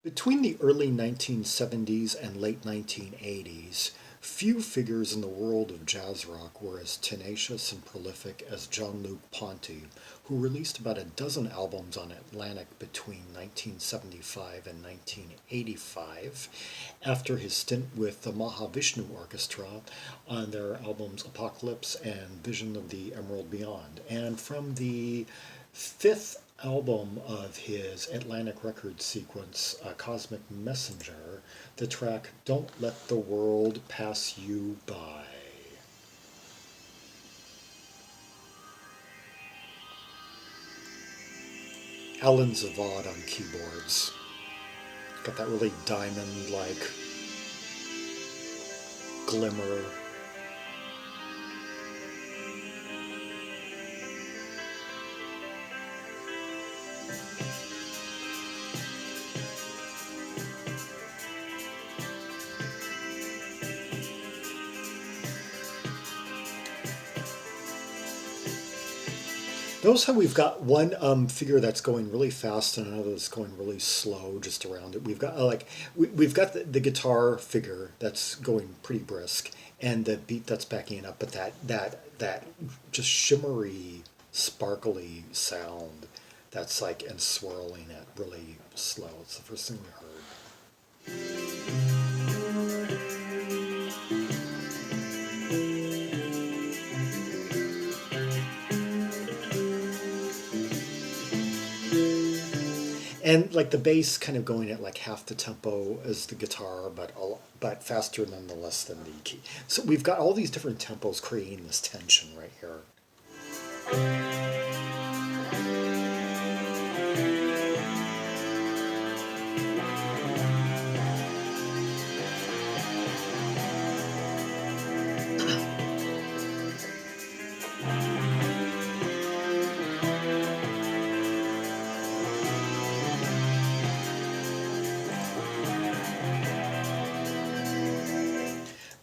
Between the early 1970s and late 1980s, few figures in the world of jazz rock were as tenacious and prolific as Jean-Luc Ponty, who released about a dozen albums on Atlantic between 1975 and 1985, after his stint with the Mahavishnu Orchestra on their albums Apocalypse and Vision of the Emerald Beyond. And from the fifth album of his Atlantic Records sequence, Cosmic Messenger, the track Don't Let the World Pass You By. Allan Zavod on keyboards. Got that really diamond-like glimmer. Notice how we've got one figure that's going really fast and another that's going really slow just around it. We've got we've got the guitar figure that's going pretty brisk and the beat that's backing it up, but that just shimmery, sparkly sound that's like and swirling it really slow. It's the first thing we heard. And like the bass kind of going at like half the tempo as the guitar, but faster nonetheless than the key. So we've got all these different tempos creating this tension right here.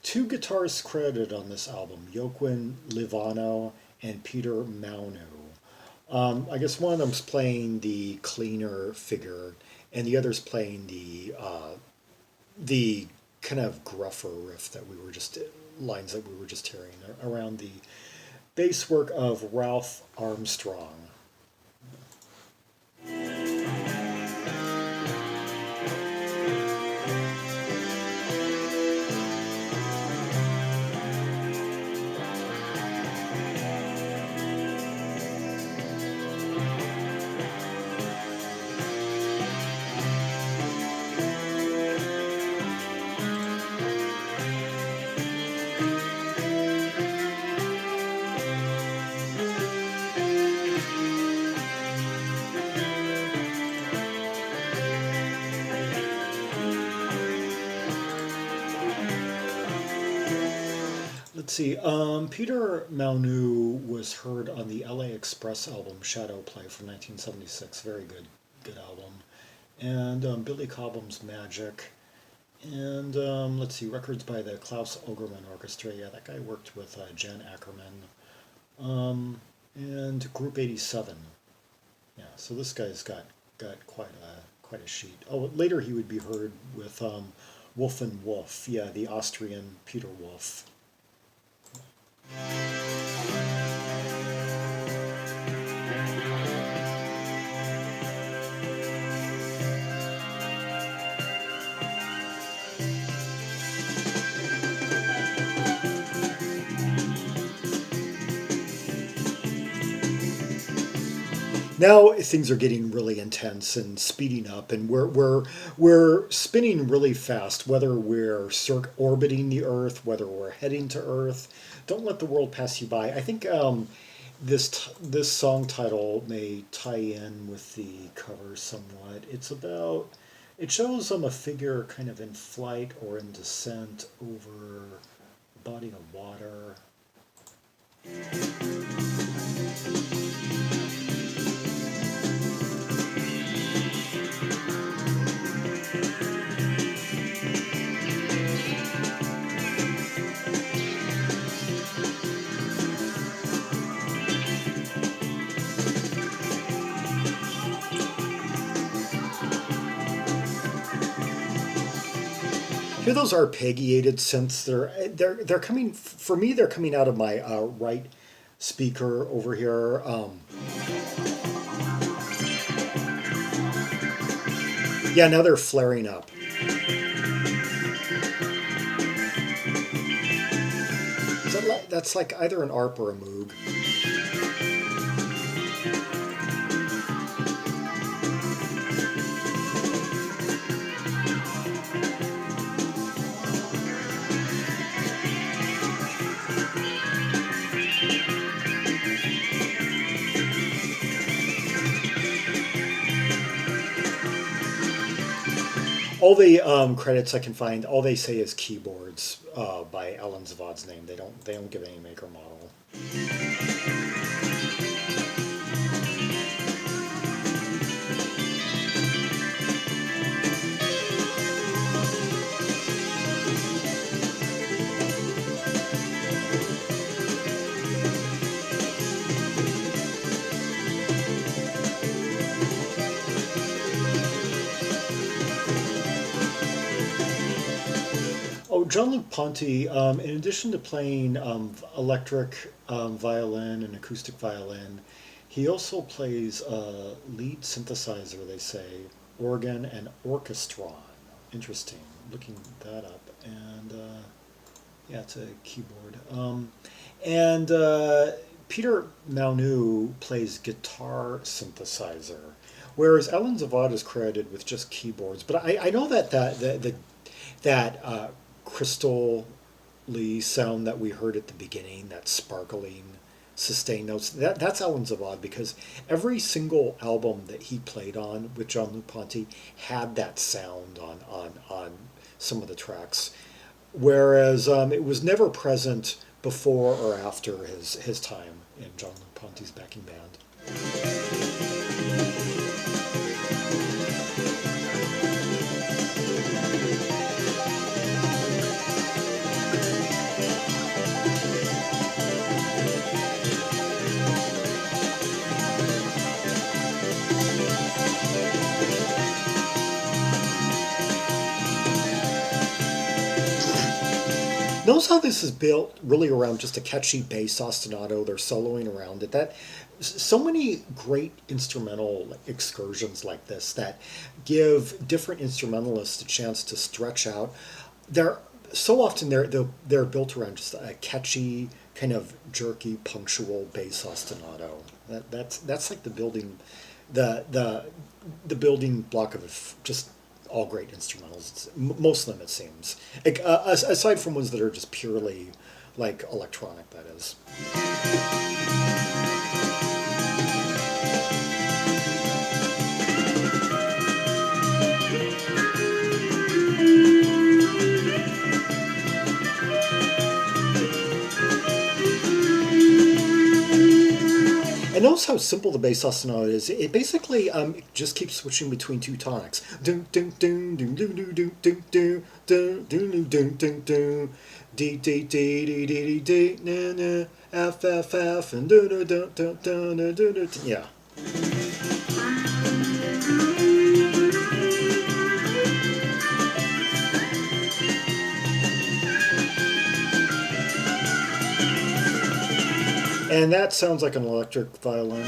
Two guitarists credited on this album, Joaquin Lievano and Peter Maunu. I guess one of them's playing the cleaner figure, and the other's playing the kind of gruffer riff that we were just lines that we were just hearing around the bass work of Ralphe Armstrong. Let's see. Peter Maunu was heard on the LA Express album Shadow Play from 1976. Very good album. And Billy Cobham's Magic. And let's see, records by the Klaus Ogerman Orchestra. Yeah, that guy worked with Jan Ackerman. And Group 87. Yeah, so this guy's got quite a sheet. Oh, later he would be heard with Wolf and Wolf. Yeah, the Austrian Peter Wolf. Now things are getting really intense and speeding up, and we're spinning really fast. Whether we're orbiting the Earth, whether we're heading to Earth, don't let the world pass you by. I think this song title may tie in with the cover somewhat. It shows a figure kind of in flight or in descent over a body of water. Hear those arpeggiated synths? They're coming for me. They're coming out of my right speaker over here. Yeah, now they're flaring up. That's like either an ARP or a Moog. All the credits I can find, all they say is keyboards by Allan Zavod's name. They don't give any maker model. Oh, Jean-Luc Ponty, in addition to playing electric violin and acoustic violin, he also plays lead synthesizer, they say, organ, and orchestron. Interesting. Looking that up. And yeah, it's a keyboard. And Peter Maunu plays guitar synthesizer, whereas Allan Zavod is credited with just keyboards. But I know that crystal sound that we heard at the beginning, that sparkling sustained notes, that's Allan Zavod, because every single album that he played on with Jean-Luc Ponty had that sound on some of the tracks, whereas it was never present before or after his time in Jean-Luc Ponty's backing band. Notice how this is built really around just a catchy bass ostinato. They're soloing around it. That so many great instrumental excursions like this that give different instrumentalists a chance to stretch out. They're so often they're built around just a catchy kind of jerky punctual bass ostinato. That's like the building block of just all great instrumentals. Most of them, it seems, aside from ones that are just purely like electronic. That is. And notice how simple the bass ostinato is. It basically just keeps switching between two tonics. Dun dun dun dun dun dun dun dun dun dun dun dun dun dun D D D D D D na na F F F and dun dun dun dun dun dun dun. Yeah. And that sounds like an electric violin.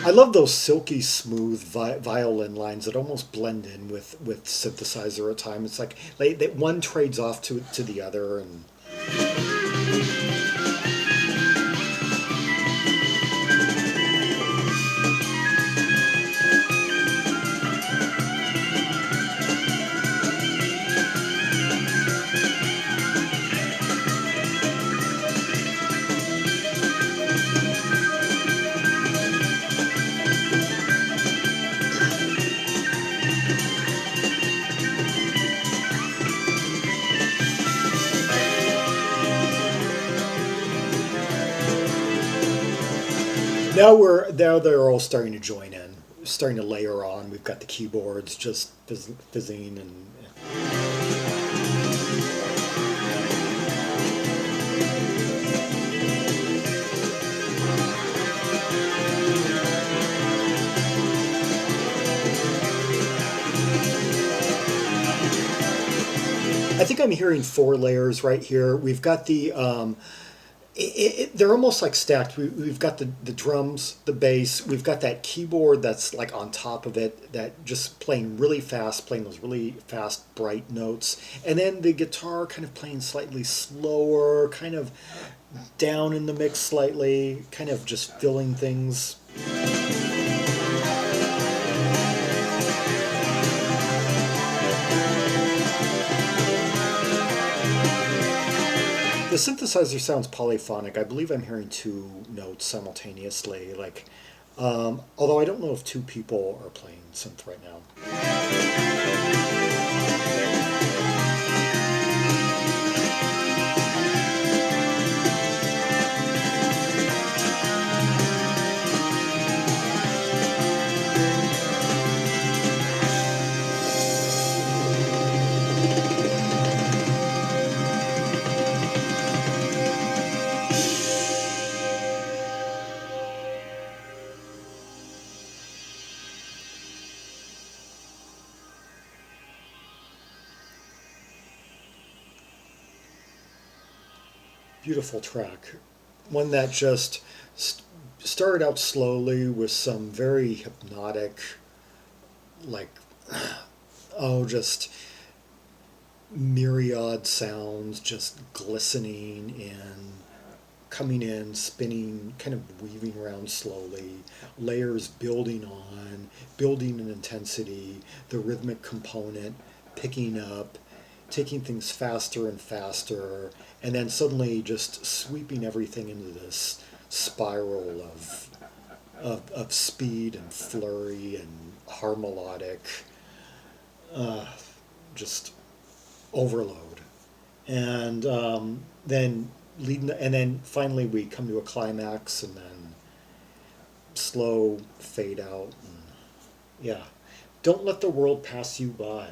I love those silky smooth violin lines that almost blend in with synthesizer at times. It's like one trades off to the other. And now they're all starting to join in, starting to layer on. We've got the keyboards just fizzing and. think I'm hearing four layers right here. We've got they're almost like stacked. We've got the drums, the bass. We've got that keyboard that's like on top of it, that just playing really fast, playing those really fast, bright notes. And then the guitar kind of playing slightly slower, kind of down in the mix slightly, kind of just filling things. The synthesizer sounds polyphonic. I believe I'm hearing two notes simultaneously. Although I don't know if two people are playing synth right now. Beautiful track. One that just started out slowly with some very hypnotic, like, oh, just myriad sounds just glistening in, coming in, spinning, kind of weaving around slowly, layers building in intensity, the rhythmic component picking up, taking things faster and faster, and then suddenly just sweeping everything into this spiral of speed and flurry and harmonic, just overload, and then finally we come to a climax, and then slow fade out. And, yeah, "Don't Let the World Pass You by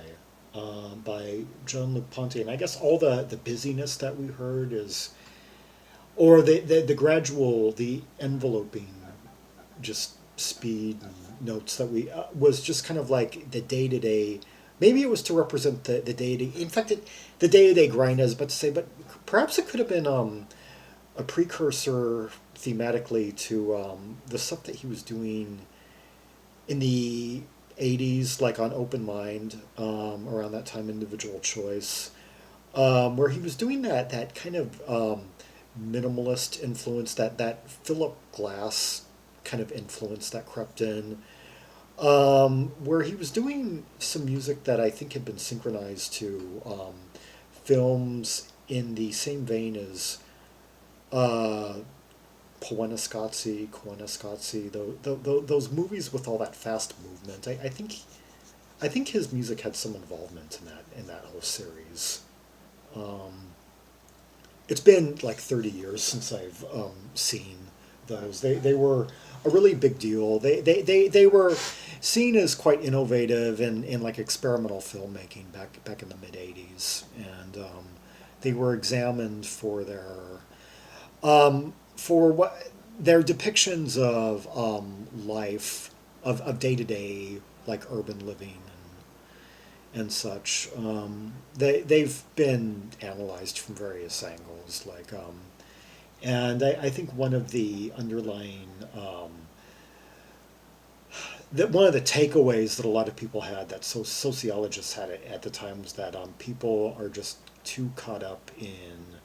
Jean-Luc Ponty. And I guess all the busyness that we heard is, or the gradual, the enveloping, just speed and notes that we was just kind of like the day to day. Maybe it was to represent the day to. In fact, the day to day grind, I was about to say, but perhaps it could have been a precursor thematically to the stuff that he was doing in the 80s, like on Open Mind, around that time, Individual Choice, where he was doing that kind of minimalist influence, that Philip Glass kind of influence that crept in, where he was doing some music that I think had been synchronized to films in the same vein as Koenigsegg, those movies with all that fast movement. I think his music had some involvement in that whole series. It's been like 30 years since I've seen those. They were a really big deal. They were seen as quite innovative in like experimental filmmaking back in the mid 80s, and they were examined for what their depictions of life, of day to day, like urban living and such. They've been analyzed from various angles, and I think one of the underlying one of the takeaways that a lot of people had, that sociologists had at the time, was that people are just too caught up in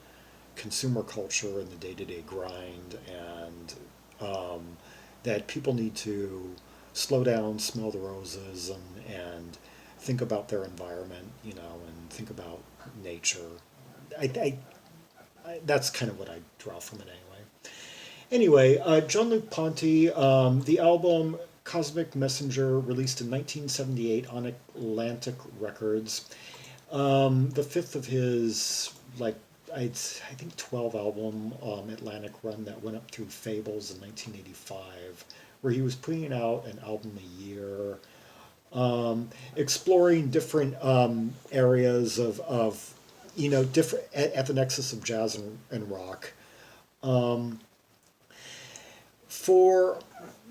consumer culture and the day-to-day grind, and that people need to slow down, smell the roses, and think about their environment, and think about nature. That's kind of what I draw from it anyway. Jean-Luc Ponty, the album Cosmic Messenger, released in 1978 on Atlantic Records. The fifth of his, I think 12 album Atlantic run that went up through Fables in 1985, where he was putting out an album a year, exploring different areas of different at the nexus of jazz and rock. For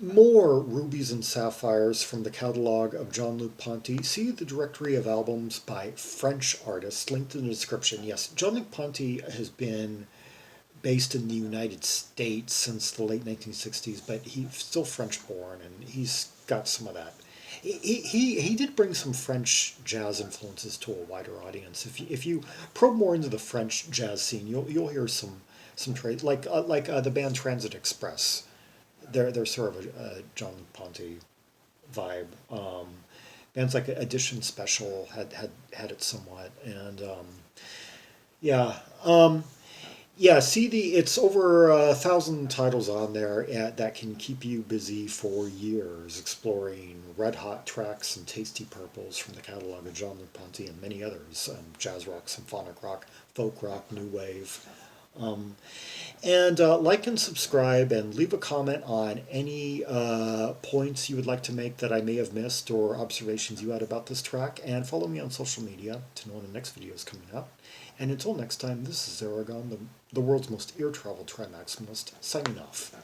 more rubies and sapphires from the catalog of Jean-Luc Ponty, see the directory of albums by French artists linked in the description. Yes, Jean-Luc Ponty has been based in the United States since the late 1960s, but he's still French born and he's got some of that. He did bring some French jazz influences to a wider audience. If you probe more into the French jazz scene, you'll hear some traits like the band Transit Express. They're sort of a Jean-Luc Ponty vibe. Bands like Edition Special had it somewhat, and yeah. Yeah, see it's over 1,000 titles on there that can keep you busy for years exploring red hot tracks and tasty purples from the catalog of Jean-Luc Ponty and many others, jazz rock, symphonic rock, folk rock, new wave. Um, and like and subscribe and leave a comment on any points you would like to make that I may have missed or observations you had about this track. And follow me on social media to know when the next video is coming up. And until next time, this is Zaragon, the world's most ear travel trimaximalist, signing off.